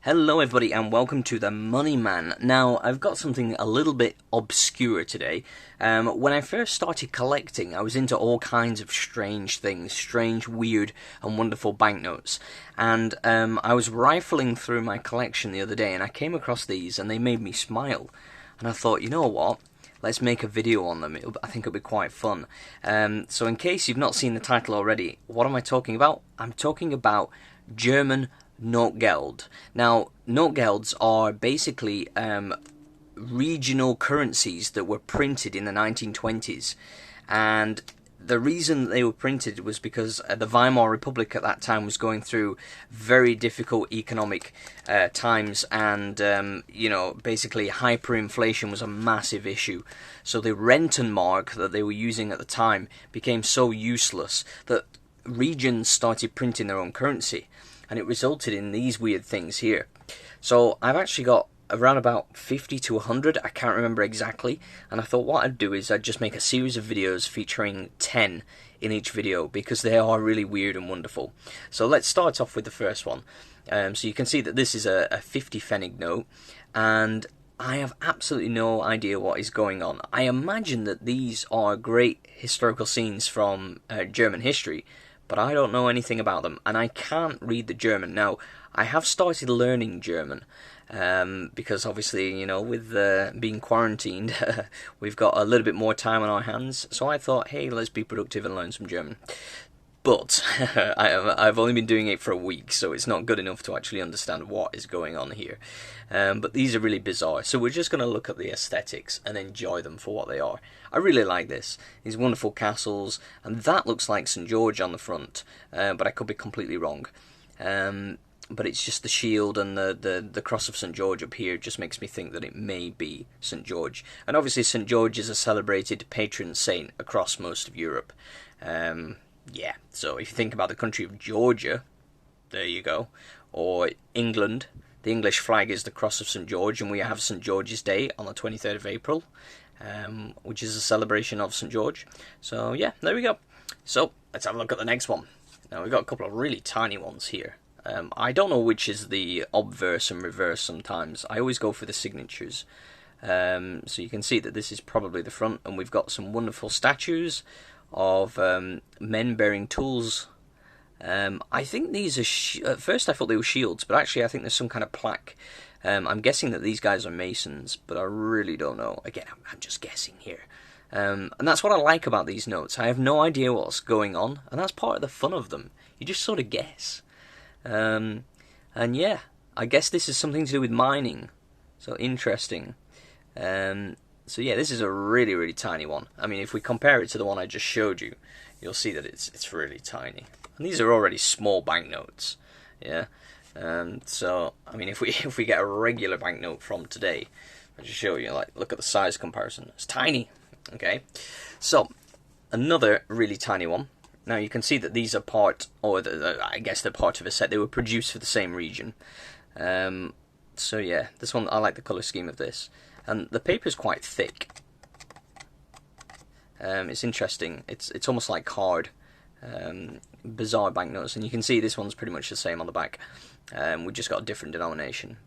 Hello everybody and welcome to the Money Man. Now, I've got something a little bit obscure today. When I first started collecting, I was into all kinds of strange things, strange, weird and wonderful banknotes. And I was rifling through my collection the other day and I came across these and they made me smile. And I thought, you know what? Let's make a video on them. I think it'll be quite fun. So in case you've not seen the title already, what am I talking about? I'm talking about German Notgeld. Now, Notgelds are basically regional currencies that were printed in the 1920s, and the reason they were printed was because the Weimar Republic at that time was going through very difficult economic times, and basically hyperinflation was a massive issue. So the Rentenmark that they were using at the time became so useless that regions started printing their own currency. And it resulted in these weird things here. So I've actually got around about 50 to 100, I can't remember exactly, and I thought what I'd do is I'd just make a series of videos featuring 10 in each video, because they are really weird and wonderful. So let's start off with the first one. So you can see that this is a 50 Pfennig note, and I have absolutely no idea what is going on. I imagine that these are great historical scenes from German history, but I don't know anything about them, and I can't read the German. Now, I have started learning German, because obviously, you know, with being quarantined, we've got a little bit more time on our hands, so I thought, hey, let's be productive and learn some German. But I've only been doing it for a week, so it's not good enough to actually understand what is going on here. But these are really bizarre, so we're just going to look at the aesthetics and enjoy them for what they are. I really like this. These wonderful castles, and that looks like St. George on the front, but I could be completely wrong. But it's just the shield and the cross of St. George up here just makes me think that it may be St. George. And obviously St. George is a celebrated patron saint across most of Europe. Yeah, so if you think about the country of Georgia, there you go, or England, the English flag is the cross of St. George, and we have St. George's Day on the 23rd of April, which is a celebration of St. George. So yeah, there we go. So let's have a look at the next one. Now we've got a couple of really tiny ones here. I don't know which is the obverse and reverse sometimes. I always go for the signatures. So you can see that this is probably the front, and we've got some wonderful statues of men bearing tools. I think these are at first I thought they were shields, but actually I think there's some kind of plaque. I'm guessing that these guys are masons, but I really don't know. Again, I'm just guessing here. And that's what I like about these notes. I have no idea what's going on, and that's part of the fun of them. You just sort of guess. And yeah, I guess this is something to do with mining. So interesting. So yeah, this is a really, really tiny one. I mean, if we compare it to the one I just showed you, you'll see that it's really tiny. And these are already small banknotes. Yeah. So I mean, if we get a regular banknote from today, I'll just show you. Like, look at the size comparison. It's tiny. Okay. So another really tiny one. Now you can see that these are part, or I guess they're part of a set. They were produced for the same region. So yeah, this one, I like the colour scheme of this. And the paper is quite thick. It's interesting. It's almost like card. Bizarre banknotes. And you can see this one's pretty much the same on the back. We've just got a different denomination.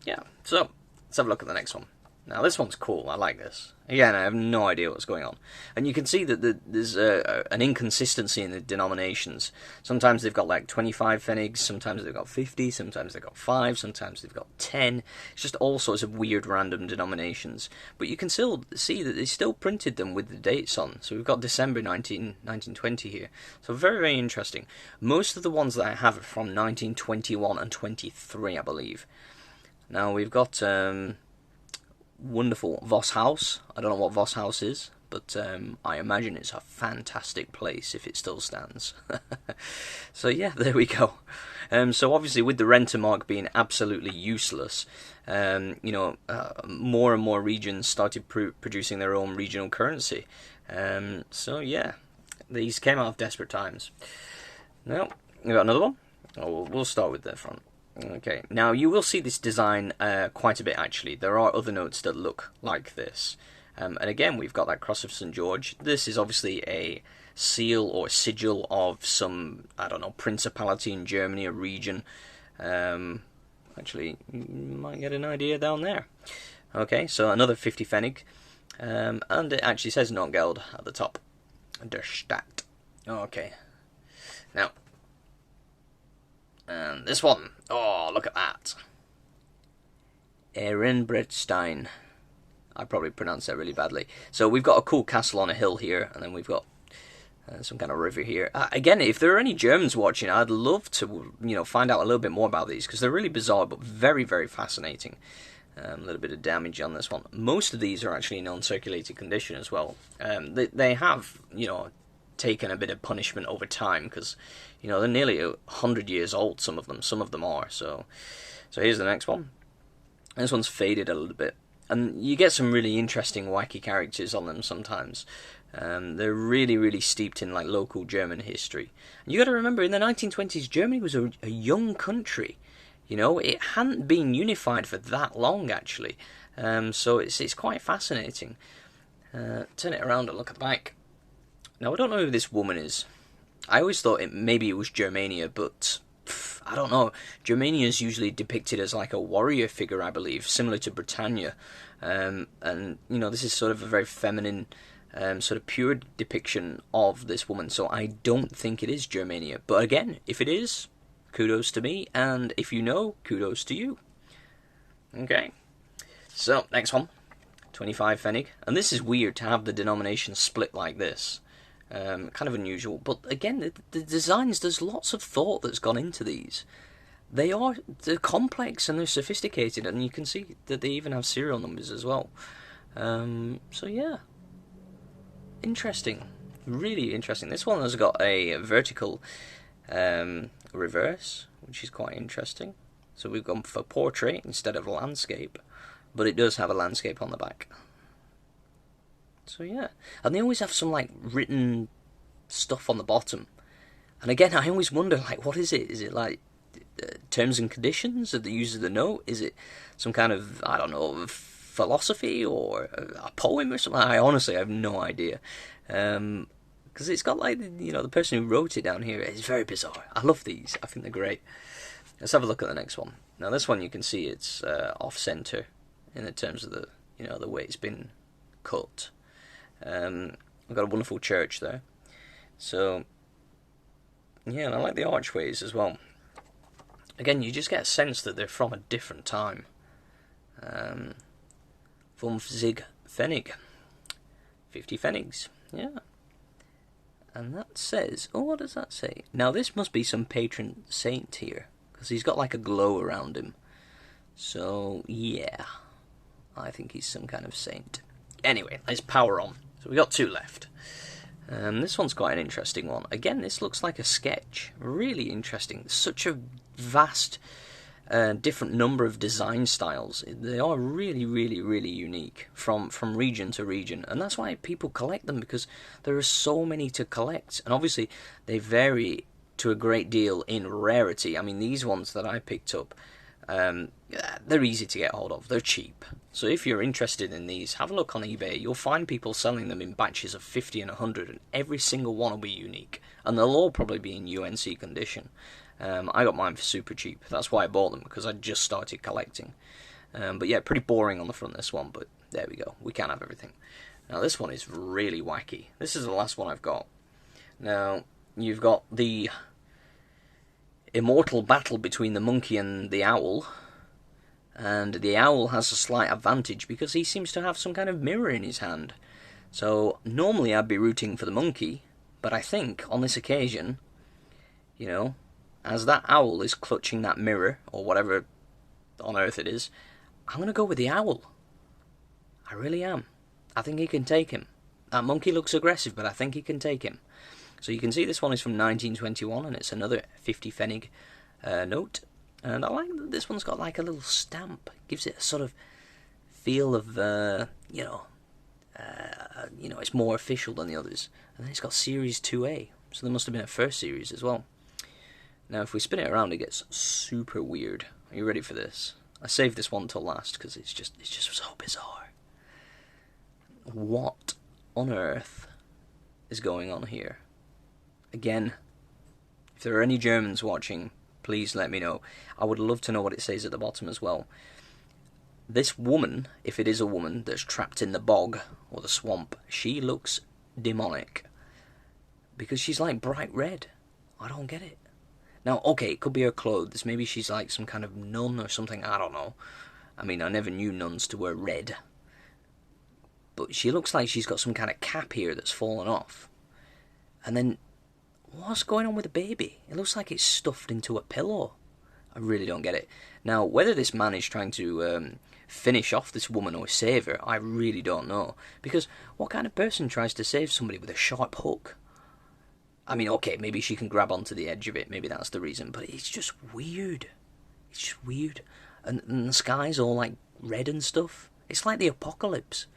Yeah, so let's have a look at the next one. Now this one's cool, I like this. Again, I have no idea what's going on. And you can see that there's an inconsistency in the denominations. Sometimes they've got like 25 Pfennigs, sometimes they've got 50, sometimes they've got 5, sometimes they've got 10. It's just all sorts of weird random denominations. But you can still see that they still printed them with the dates on. So we've got December 1920 here. So very, very interesting. Most of the ones that I have are from 1921 and 23, I believe. Now we've got wonderful Voss House. I don't know what Voss House is, but I imagine it's a fantastic place if it still stands. So yeah, there we go. So obviously with the Rentenmark being absolutely useless, more and more regions started producing their own regional currency. So yeah, these came out of desperate times. Now, we got another one. Oh, we'll start with the front. Okay, now you will see this design quite a bit actually. There are other notes that look like this. And again, we've got that cross of St. George. This is obviously a seal or sigil of some, I don't know, principality in Germany, a region. Actually, you might get an idea down there. Okay, so another 50 Pfennig. And it actually says Notgeld at the top. Der Stadt. Okay. Now, and this one. Oh, look at that. Ehrenbrettstein. I probably pronounced that really badly. So we've got a cool castle on a hill here, and then we've got some kind of river here. Again, if there are any Germans watching, I'd love to, find out a little bit more about these, because they're really bizarre, but very, very fascinating. A little bit of damage on this one. Most of these are actually in uncirculated condition as well. They have, taken a bit of punishment over time, because, they're nearly 100 years old, some of them are. So here's the next one. This one's faded a little bit. And you get some really interesting, wacky characters on them sometimes. They're really, really steeped in local German history. And you got to remember, in the 1920s, Germany was a young country. It hadn't been unified for that long, actually. So it's quite fascinating. Turn it around and look at the back. Now, I don't know who this woman is. I always thought maybe it was Germania, but I don't know. Germania is usually depicted as a warrior figure, I believe, similar to Britannia. And, this is sort of a very feminine, sort of pure depiction of this woman. So I don't think it is Germania. But again, if it is, kudos to me. And if you know, kudos to you. Okay. So, next one. 25 Pfennig. And this is weird to have the denomination split like this. Kind of unusual. But again, the designs, there's lots of thought that's gone into these. They're complex and they're sophisticated, and you can see that they even have serial numbers as well. So yeah, interesting, really interesting. This one has got a vertical reverse, which is quite interesting. So we've gone for portrait instead of landscape, but it does have a landscape on the back. So yeah, and they always have some written stuff on the bottom. And again, I always wonder what is it? Is it terms and conditions of the use of the note? Is it some kind of, I don't know, philosophy or a poem or something? I honestly have no idea. Because it's got the person who wrote it down here. It's very bizarre. I love these. I think they're great. Let's have a look at the next one. Now this one, you can see it's off center in the terms of the the way it's been cut. We've got a wonderful church there. So yeah, and I like the archways as well. Again, you just get a sense that they're from a different time. 50 Pfennig. 50 Pfennigs. Yeah. And that says... Oh, what does that say? Now, this must be some patron saint here, because he's got a glow around him. So, yeah. I think he's some kind of saint. Anyway, let's power on. So we got two left. This one's quite an interesting one. Again, this looks like a sketch. Really interesting. Such a vast, different number of design styles. They are really, really, really unique from region to region. And that's why people collect them, because there are so many to collect. And obviously, they vary to a great deal in rarity. I mean, these ones that I picked up, they're easy to get hold of. They're cheap. So if you're interested in these, have a look on eBay. You'll find people selling them in batches of 50 and 100, and every single one will be unique. And they'll all probably be in UNC condition. I got mine for super cheap. That's why I bought them, because I just started collecting. But yeah, pretty boring on the front, this one, but there we go. We can have everything. Now this one is really wacky. This is the last one I've got. Now, you've got the immortal battle between the monkey and the owl. And the owl has a slight advantage because he seems to have some kind of mirror in his hand. So normally I'd be rooting for the monkey, but I think on this occasion, as that owl is clutching that mirror, or whatever on earth it is, I'm going to go with the owl. I really am. I think he can take him. That monkey looks aggressive, but I think he can take him. So you can see this one is from 1921, and it's another 50 Pfennig note. And I like that this one's got a little stamp. It gives it a sort of feel of, it's more official than the others. And then it's got Series 2A, so there must have been a first series as well. Now, if we spin it around, it gets super weird. Are you ready for this? I saved this one till last because it's just so bizarre. What on earth is going on here? Again, if there are any Germans watching, please let me know. I would love to know what it says at the bottom as well. This woman, if it is a woman that's trapped in the bog or the swamp, she looks demonic. Because she's like bright red. I don't get it. Now, okay, it could be her clothes. Maybe she's like some kind of nun or something. I don't know. I mean, I never knew nuns to wear red. But she looks like she's got some kind of cap here that's fallen off. And then, what's going on with the baby? It looks like it's stuffed into a pillow. I really don't get it. Now, whether this man is trying to finish off this woman or save her, I really don't know. Because what kind of person tries to save somebody with a sharp hook? I mean, okay, maybe she can grab onto the edge of it. Maybe that's the reason. But it's just weird. It's just weird. And the sky's all like red and stuff. It's like the apocalypse.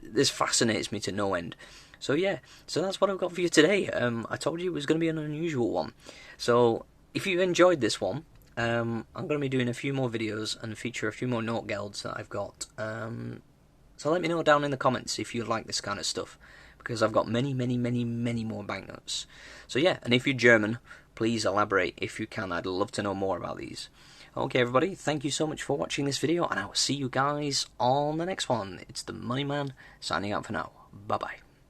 This fascinates me to no end. So yeah, so that's what I've got for you today. I told you it was going to be an unusual one. So if you enjoyed this one, I'm going to be doing a few more videos and feature a few more Notgelds that I've got. So let me know down in the comments if you like this kind of stuff, because I've got many more banknotes. So yeah, and if you're German, please elaborate if you can. I'd love to know more about these. Okay, everybody, thank you so much for watching this video, and I will see you guys on the next one. It's the Money Man, signing out for now. Bye-bye.